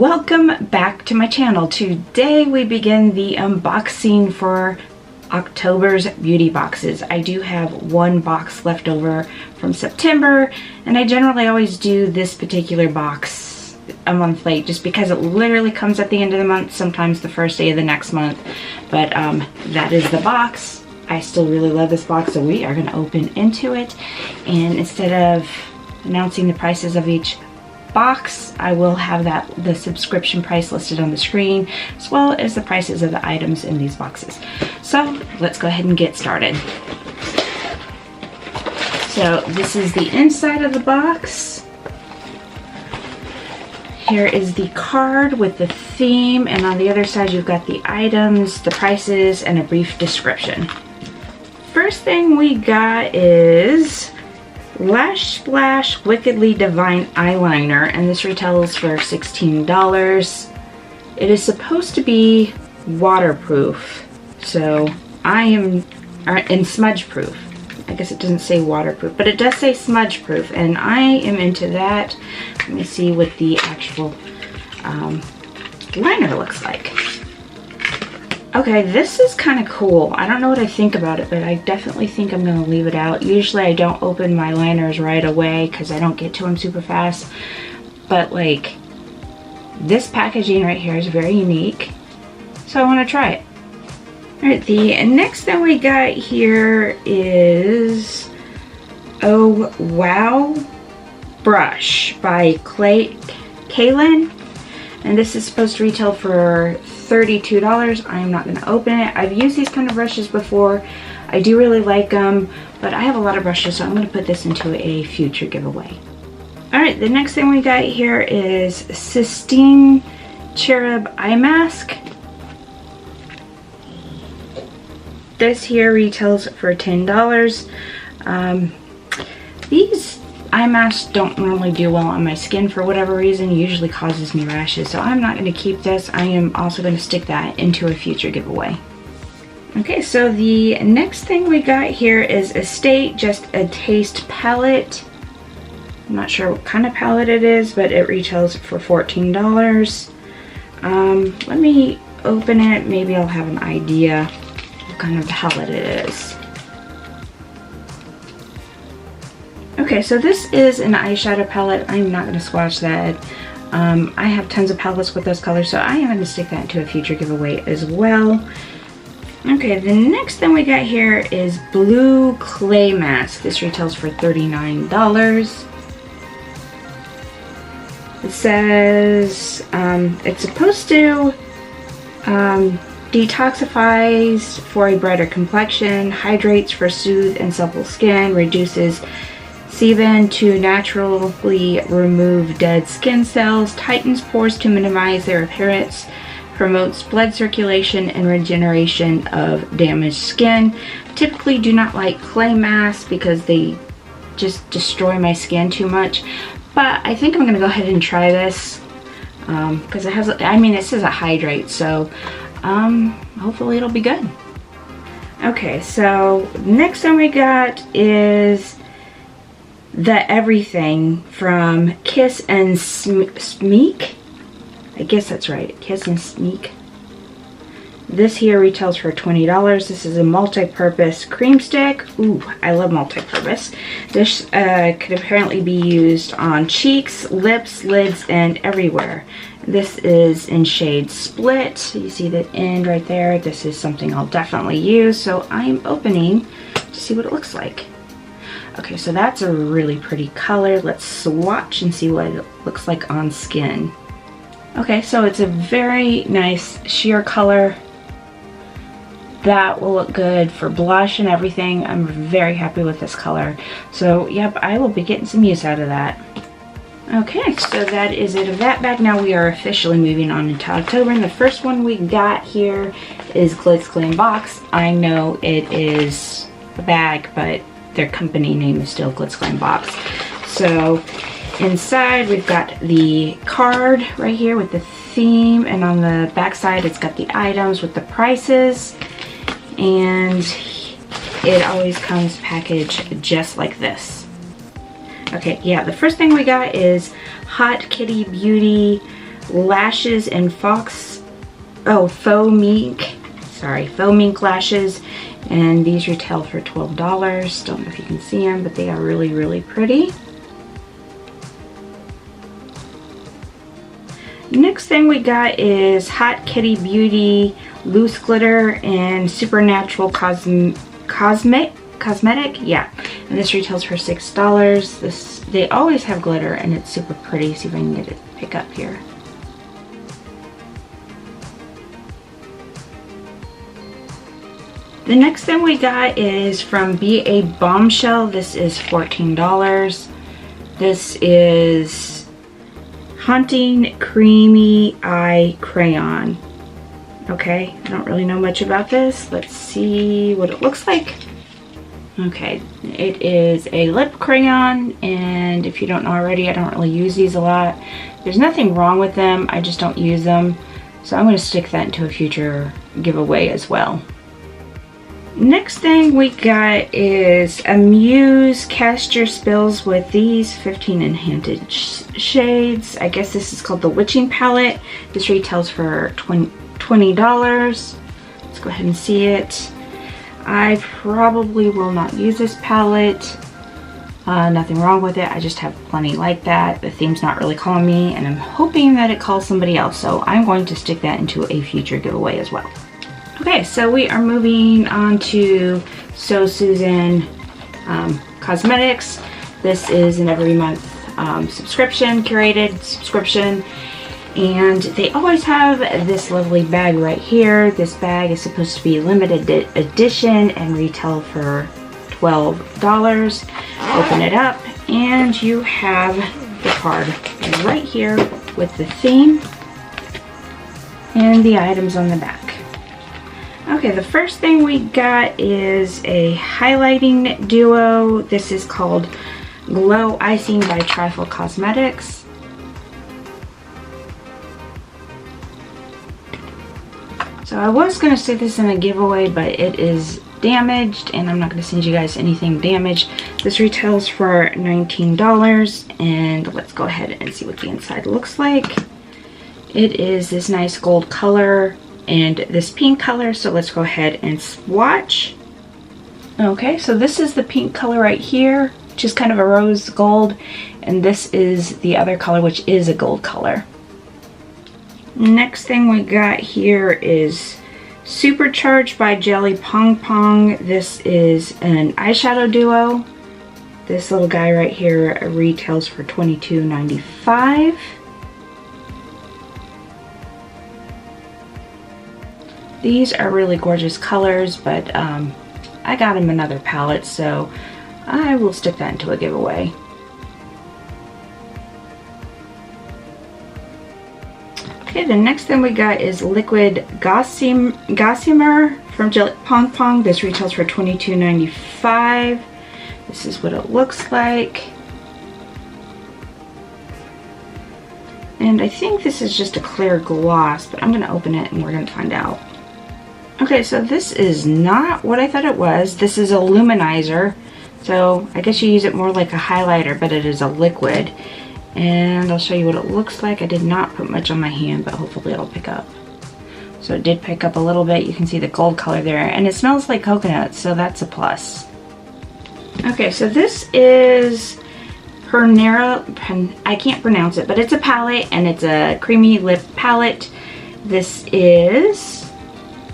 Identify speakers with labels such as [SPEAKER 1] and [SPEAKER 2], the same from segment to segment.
[SPEAKER 1] Welcome back to my channel. Today we begin the unboxing for October's beauty boxes. I do have one box left over from September, and I generally always do this particular box a month late just because it literally comes at the end of the month, sometimes the first day of the next month. But that is the box. I still really love this box, so we are going to open into it, and instead of announcing the prices of each box, I will have the subscription price listed on the screen, as well as the prices of the items in these boxes. So let's go ahead and get started. So this is the inside of the box. Here is the card with the theme, and on the other side you've got the items, the prices, and a brief description. First thing we got is Lash Splash Wickedly Divine Eyeliner, and this retails for $16. It is supposed to be waterproof, so and smudge proof. I guess it doesn't say waterproof, but it does say smudge proof, and I am into that. Let me see what the actual liner looks like. Okay, this is kind of cool. I don't know what I think about it, but I definitely think I'm going to leave it out. Usually I don't open my liners right away because I don't get to them super fast. But like, this packaging right here is very unique, so I want to try it. Alright, the next thing we got here is Oh Wow Brush by Kaylin. And this is supposed to retail for $32. I'm not going to open it. I've used these kind of brushes before. I do really like them, but I have a lot of brushes, so I'm going to put this into a future giveaway. Alright, the next thing we got here is Sistine Cherub Eye Mask. This here retails for $10. These eye masks don't normally do well on my skin for whatever reason. It usually causes me rashes, so I'm not going to keep this. I am also going to stick that into a future giveaway. Okay, so the next thing we got here is Estate Just a Taste palette. I'm not sure what kind of palette it is, but it retails for $14. Let me open it. Maybe I'll have an idea what kind of palette it is. Okay, so this is an eyeshadow palette. I'm not going to swatch that. I have tons of palettes with those colors, so I am going to stick that into a future giveaway as well. Okay, the next thing we got here is Blue Clay Mask. This retails for $39. It says it's supposed to detoxifies for a brighter complexion, hydrates for smooth and supple skin, reduces sebum to naturally remove dead skin cells, tightens pores to minimize their appearance, promotes blood circulation and regeneration of damaged skin. Typically do not like clay masks because they just destroy my skin too much, but I think I'm going to go ahead and try this because it has, it says a hydrate, so hopefully it'll be good. Okay, so next thing we got is the Everything from Kiss and Smeek. I guess that's right, Kiss and Smeek. This here retails for $20. This is a multi-purpose cream stick. Ooh, I love multi-purpose. This could apparently be used on cheeks, lips, lids, and everywhere. This is in shade Split. You see the end right there. This is something I'll definitely use, so I'm opening to see what it looks like. Okay, so that's a really pretty color. Let's swatch and see what it looks like on skin. Okay, so it's a very nice sheer color. That will look good for blush and everything. I'm very happy with this color. So, yep, I will be getting some use out of that. Okay, so that is it of that bag. Now we are officially moving on into October, and the first one we got here is GlitzGlamBox. I know it is a bag, but their company name is still GlitzGlamBox. So inside we've got the card right here with the theme, and on the back side it's got the items with the prices, and it always comes packaged just like this. Okay, yeah, the first thing we got is Hot Kitty Beauty lashes in faux mink. Sorry, faux mink lashes. And these retail for $12. Don't know if you can see them, but they are really, really pretty. Next thing we got is Hot Kitty Beauty Loose Glitter and Supernatural Cosmetic. Yeah, and this retails for $6. They always have glitter and it's super pretty. See if I can get it pick up here. The next thing we got is from B.A. Bombshell. This is $14. This is Haunting Creamy Eye Crayon. Okay, I don't really know much about this. Let's see what it looks like. Okay, it is a lip crayon, and if you don't know already, I don't really use these a lot. There's nothing wrong with them, I just don't use them. So I'm going to stick that into a future giveaway as well. Next thing we got is Amuse Cast Your Spells with these 15 enchanted shades. I guess this is called the Witching Palette. This retails for $20. Let's go ahead and see it. I probably will not use this palette. Nothing wrong with it. I just have plenty like that. The theme's not really calling me, and I'm hoping that it calls somebody else. So I'm going to stick that into a future giveaway as well. Okay, so we are moving on to So Susan Cosmetics. This is an every month subscription, curated subscription. And they always have this lovely bag right here. This bag is supposed to be limited edition and retail for $12. Open it up and you have the card right here with the theme and the items on the back. Okay, the first thing we got is a highlighting duo. This is called Glow Icing by Trifle Cosmetics. So I was going to stick this in a giveaway, but it is damaged and I'm not going to send you guys anything damaged. This retails for $19, and let's go ahead and see what the inside looks like. It is this nice gold color and this pink color, so let's go ahead and swatch. Okay, so this is the pink color right here, which is kind of a rose gold, and this is the other color, which is a gold color. Next thing we got here is Supercharged by Jelly Pong Pong. This is an eyeshadow duo. This little guy right here retails for $22.95. These are really gorgeous colors, but I got him another palette, so I will stick that into a giveaway. Okay, the next thing we got is Liquid Gossamer from Jelly Pong Pong. This retails for $22.95. This is what it looks like. And I think this is just a clear gloss, but I'm going to open it and we're going to find out. Okay, so this is not what I thought it was. This is a luminizer. So I guess you use it more like a highlighter, but it is a liquid. And I'll show you what it looks like. I did not put much on my hand, but hopefully it'll pick up. So it did pick up a little bit. You can see the gold color there. And it smells like coconut, so that's a plus. Okay, so this is I can't pronounce it, but it's a palette, and it's a creamy lip palette. This is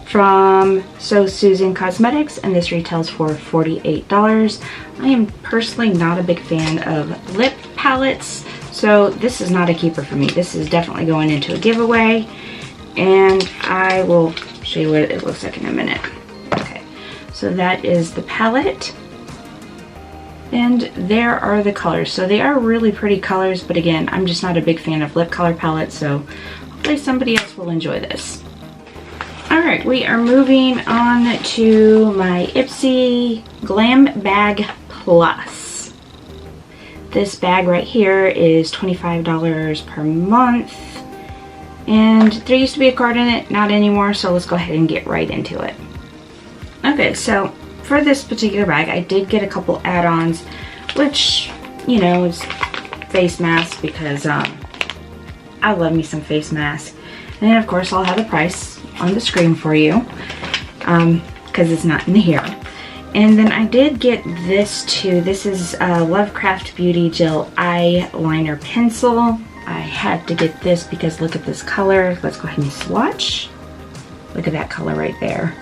[SPEAKER 1] from So Susan Cosmetics, and this retails for $48. I am personally not a big fan of lip palettes, so this is not a keeper for me. This is definitely going into a giveaway, and I will show you what it looks like in a minute. Okay, so that is the palette, and there are the colors. So they are really pretty colors, but again, I'm just not a big fan of lip color palettes, so hopefully somebody else will enjoy this. Alright, we are moving on to my Ipsy Glam Bag Plus. This bag right here is $25 per month. And there used to be a card in it, not anymore, so let's go ahead and get right into it. Okay, so for this particular bag, I did get a couple add-ons, which, you know, is face mask because I love me some face mask. And of course I'll have the price on the screen for you, because it's not in here. And then I did get this too. This is Lovecraft Beauty Gel Eyeliner Pencil. I had to get this because look at this color. Let's go ahead and swatch. Look at that color right there.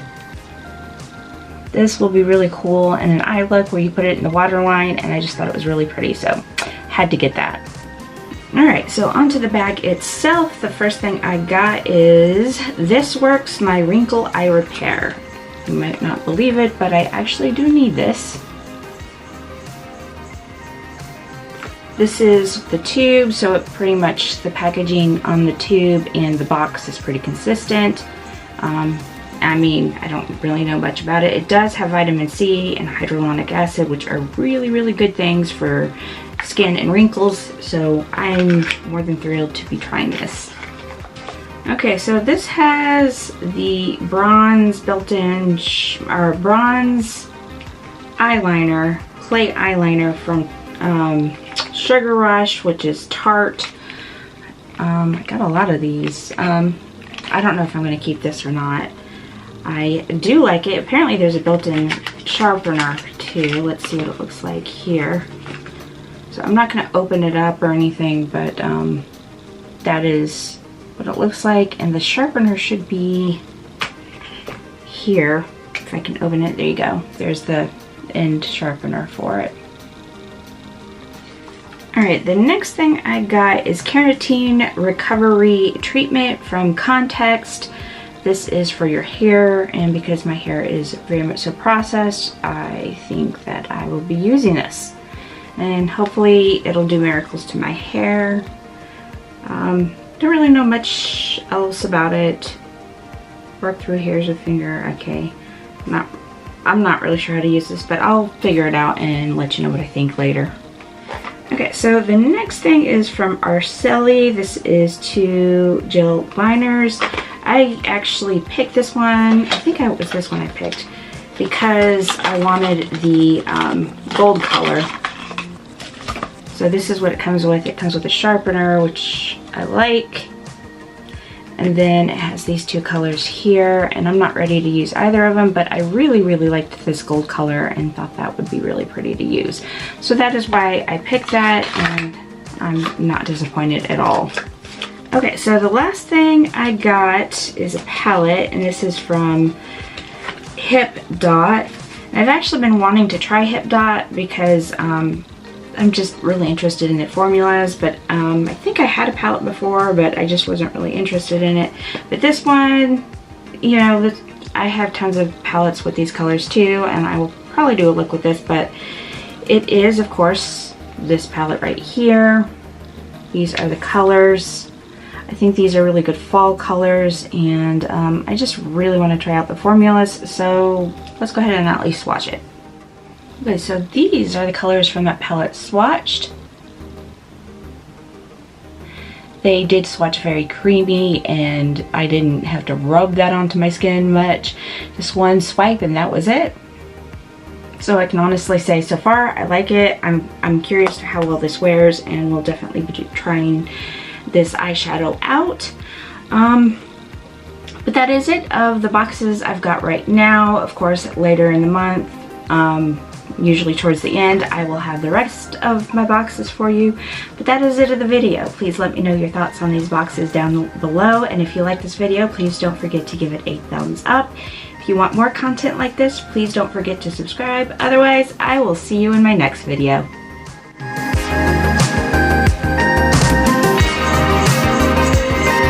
[SPEAKER 1] This will be really cool in an eye look where you put it in the waterline, and I just thought it was really pretty, so had to get that. Alright, so onto the bag itself. The first thing I got is This Works My Wrinkle Eye Repair. You might not believe it, but I actually do need this. This is the tube, so it pretty much, the packaging on the tube and the box is pretty consistent. I mean, I don't really know much about it. It does have vitamin C and hyaluronic acid, which are really, really good things for skin and wrinkles, so I'm more than thrilled to be trying this. Okay, so this has the bronze built-in, or bronze eyeliner, clay eyeliner from Sugar Rush, which is Tarte. I got a lot of these. I don't know if I'm going to keep this or not. I do like it. Apparently there's a built-in sharpener too. Let's see what it looks like here. So I'm not going to open it up or anything, but that is what it looks like. And the sharpener should be here. If I can open it, there you go. There's the end sharpener for it. Alright, the next thing I got is Keratin Recovery Treatment from Context. This is for your hair, and because my hair is very much so processed, I think that I will be using this. And hopefully it'll do miracles to my hair. Don't really know much else about it. Work through hairs with finger, okay. I'm not really sure how to use this, but I'll figure it out and let you know what I think later. Okay, so the next thing is from our Shelly. This is 2 gel liners. I actually picked this one. I think it was this one I picked because I wanted the gold color. So this is what it comes with. It comes with a sharpener, which I like. And then it has these 2 colors here, and I'm not ready to use either of them, but I really, really liked this gold color and thought that would be really pretty to use. So that is why I picked that, and I'm not disappointed at all. Okay, so the last thing I got is a palette, and this is from Hip Dot. And I've actually been wanting to try Hip Dot because I'm just really interested in their formulas, but I think I had a palette before, but I just wasn't really interested in it. But this one, you know, I have tons of palettes with these colors too, and I will probably do a look with this, but it is, of course, this palette right here. These are the colors. I think these are really good fall colors, and I just really want to try out the formulas, so let's go ahead and at least swatch it. Okay, so these are the colors from that palette swatched. They did swatch very creamy, and I didn't have to rub that onto my skin much. Just one swipe and that was it. So I can honestly say so far I like it. I'm curious to how well this wears, and we'll definitely be trying this eyeshadow out. But that is it of the boxes I've got right now. Of course, later in the month, usually towards the end, I will have the rest of my boxes for you. But that is it of the video. Please let me know your thoughts on these boxes down below, and if you like this video, please don't forget to give it a thumbs up. If you want more content like this, please don't forget to subscribe. Otherwise, I will see you in my next video.